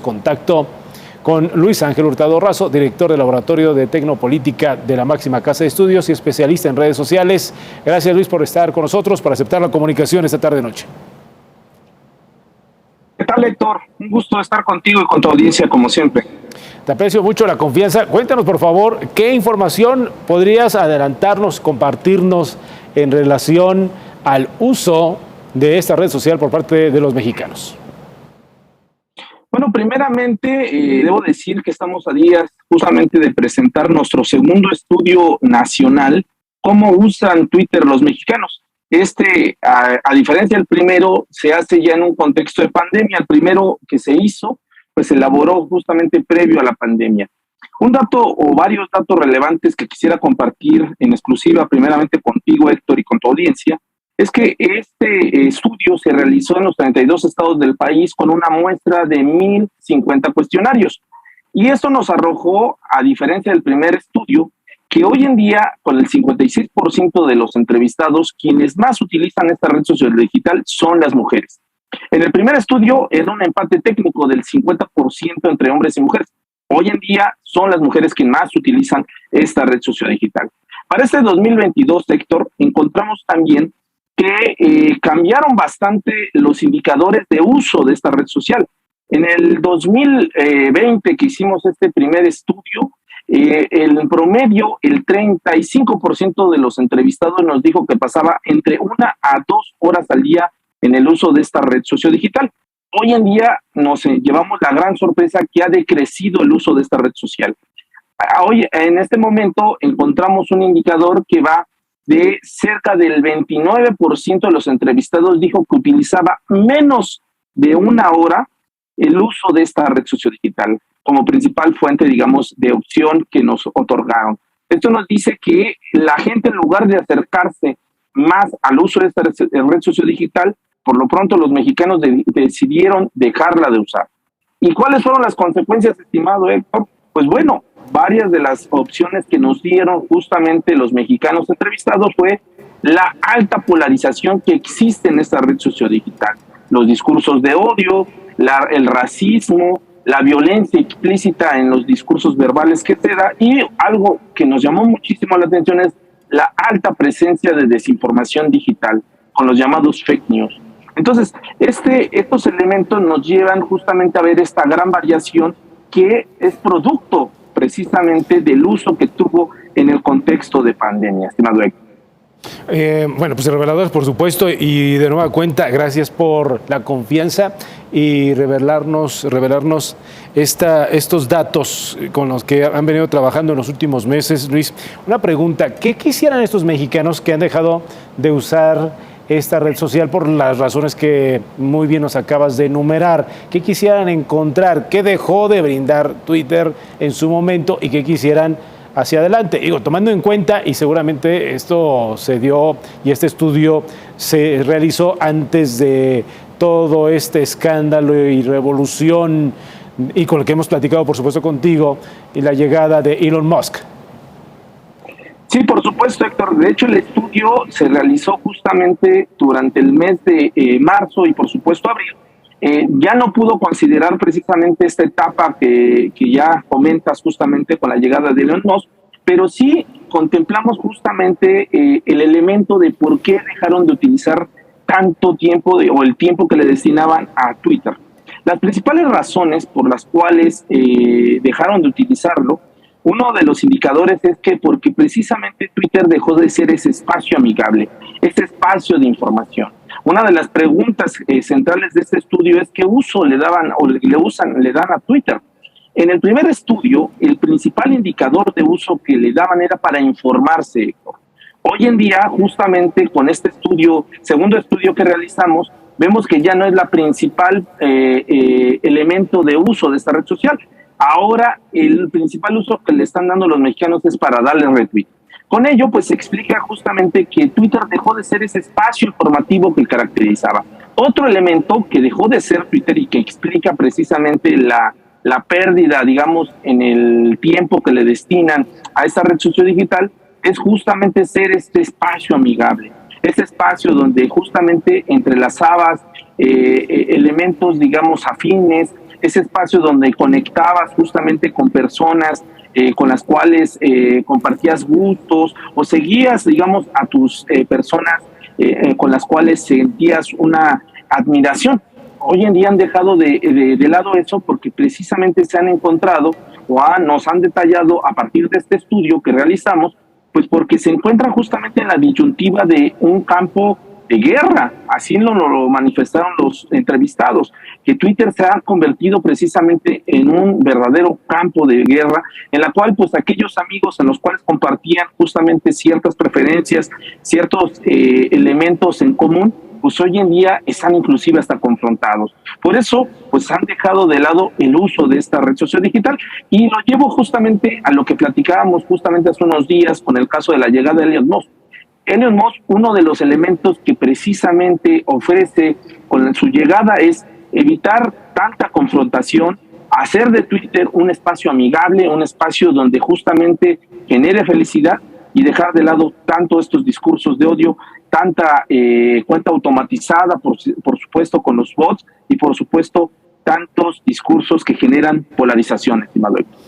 Contacto con Luis Ángel Hurtado Razo, director del Laboratorio de Tecnopolítica de la máxima casa de estudios y especialista en redes sociales. Gracias, Luis, por estar con nosotros, por aceptar la comunicación esta tarde-noche. ¿Qué tal, Héctor? Un gusto estar contigo y con tu audiencia, como siempre. Te aprecio mucho la confianza. Cuéntanos, por favor, ¿qué información podrías adelantarnos, compartirnos en relación al uso de esta red social por parte de los mexicanos? Bueno, primeramente, debo decir que estamos a días justamente de presentar nuestro segundo estudio nacional, cómo usan Twitter los mexicanos. A diferencia del primero, se hace ya en un contexto de pandemia. El primero que se hizo, pues se elaboró justamente previo a la pandemia. Un dato o varios datos relevantes que quisiera compartir en exclusiva, primeramente contigo, Héctor, y con tu audiencia, es que este estudio se realizó en los 32 estados del país con una muestra de 1,050 cuestionarios. Y esto nos arrojó, a diferencia del primer estudio, que hoy en día, con el 56% de los entrevistados, quienes más utilizan esta red social digital son las mujeres. En el primer estudio era un empate técnico del 50% entre hombres y mujeres. Hoy en día son las mujeres quienes más utilizan esta red social digital. Para este 2022, Héctor, encontramos también que cambiaron bastante los indicadores de uso de esta red social. En el 2020 que hicimos este primer estudio, en promedio el 35% de los entrevistados nos dijo que pasaba entre 1 a 2 horas al día en el uso de esta red sociodigital. Hoy en día nos llevamos la gran sorpresa que ha decrecido el uso de esta red social. Hoy, en este momento, encontramos un indicador que va de cerca del 29% de los entrevistados dijo que utilizaba menos de 1 hora el uso de esta red sociodigital como principal fuente, digamos, de opción que nos otorgaron. Esto nos dice que la gente, en lugar de acercarse más al uso de esta red sociodigital, por lo pronto los mexicanos decidieron dejarla de usar. ¿Y cuáles fueron las consecuencias, estimado Héctor? Pues bueno, varias de las opciones que nos dieron justamente los mexicanos entrevistados fue la alta polarización que existe en esta red sociodigital. Los discursos de odio, el racismo, la violencia explícita en los discursos verbales que se da, y algo que nos llamó muchísimo la atención es la alta presencia de desinformación digital, con los llamados fake news. Entonces, estos elementos nos llevan justamente a ver esta gran variación que es producto precisamente del uso que tuvo en el contexto de pandemia, estimado Héctor. Bueno, pues reveladores, por supuesto, y de nueva cuenta, gracias por la confianza y revelarnos estos datos con los que han venido trabajando en los últimos meses. Luis, una pregunta: ¿qué quisieran estos mexicanos que han dejado de usar esta red social por las razones que muy bien nos acabas de enumerar? ¿Qué quisieran encontrar? ¿Qué dejó de brindar Twitter en su momento y qué quisieran hacia adelante? Digo, tomando en cuenta, y seguramente esto se dio y este estudio se realizó antes de todo este escándalo y revolución, y con el que hemos platicado, por supuesto, contigo, y la llegada de Elon Musk. Sí, por supuesto, Héctor. De hecho, el estudio se realizó justamente durante el mes de marzo y, por supuesto, abril. Ya no pudo considerar precisamente esta etapa que ya comentas justamente con la llegada de Elon Musk, pero sí contemplamos justamente el elemento de por qué dejaron de utilizar tanto tiempo o el tiempo que le destinaban a Twitter. Las principales razones por las cuales dejaron de utilizarlo, uno de los indicadores es que porque precisamente Twitter dejó de ser ese espacio amigable, ese espacio de información. Una de las preguntas centrales de este estudio es qué uso le daban o le dan a Twitter. En el primer estudio, el principal indicador de uso que le daban era para informarse, Héctor. Hoy en día, justamente con este estudio, segundo estudio que realizamos, vemos que ya no es la principal elemento de uso de esta red social. Ahora, el principal uso que le están dando los mexicanos es para darle retweet. Con ello, pues se explica justamente que Twitter dejó de ser ese espacio informativo que caracterizaba. Otro elemento que dejó de ser Twitter y que explica precisamente la pérdida, digamos, en el tiempo que le destinan a esta red sociodigital es justamente ser este espacio amigable. Ese espacio donde justamente entrelazabas elementos, digamos, afines, ese espacio donde conectabas justamente con personas con las cuales compartías gustos o seguías, digamos, a tus personas con las cuales sentías una admiración. Hoy en día han dejado de lado eso porque precisamente se han encontrado nos han detallado a partir de este estudio que realizamos, pues porque se encuentran justamente en la disyuntiva de un campo de guerra, así lo manifestaron los entrevistados, que Twitter se ha convertido precisamente en un verdadero campo de guerra, en la cual pues aquellos amigos en los cuales compartían justamente ciertas preferencias, ciertos elementos en común, pues hoy en día están inclusive hasta confrontados. Por eso, pues han dejado de lado el uso de esta red social digital y lo llevo justamente a lo que platicábamos justamente hace unos días con el caso de la llegada de Elon Musk. Elon Musk, uno de los elementos que precisamente ofrece con su llegada es evitar tanta confrontación, hacer de Twitter un espacio amigable, un espacio donde justamente genere felicidad y dejar de lado tanto estos discursos de odio, tanta cuenta automatizada, por supuesto, con los bots y por supuesto tantos discursos que generan polarización, estimado Héctor.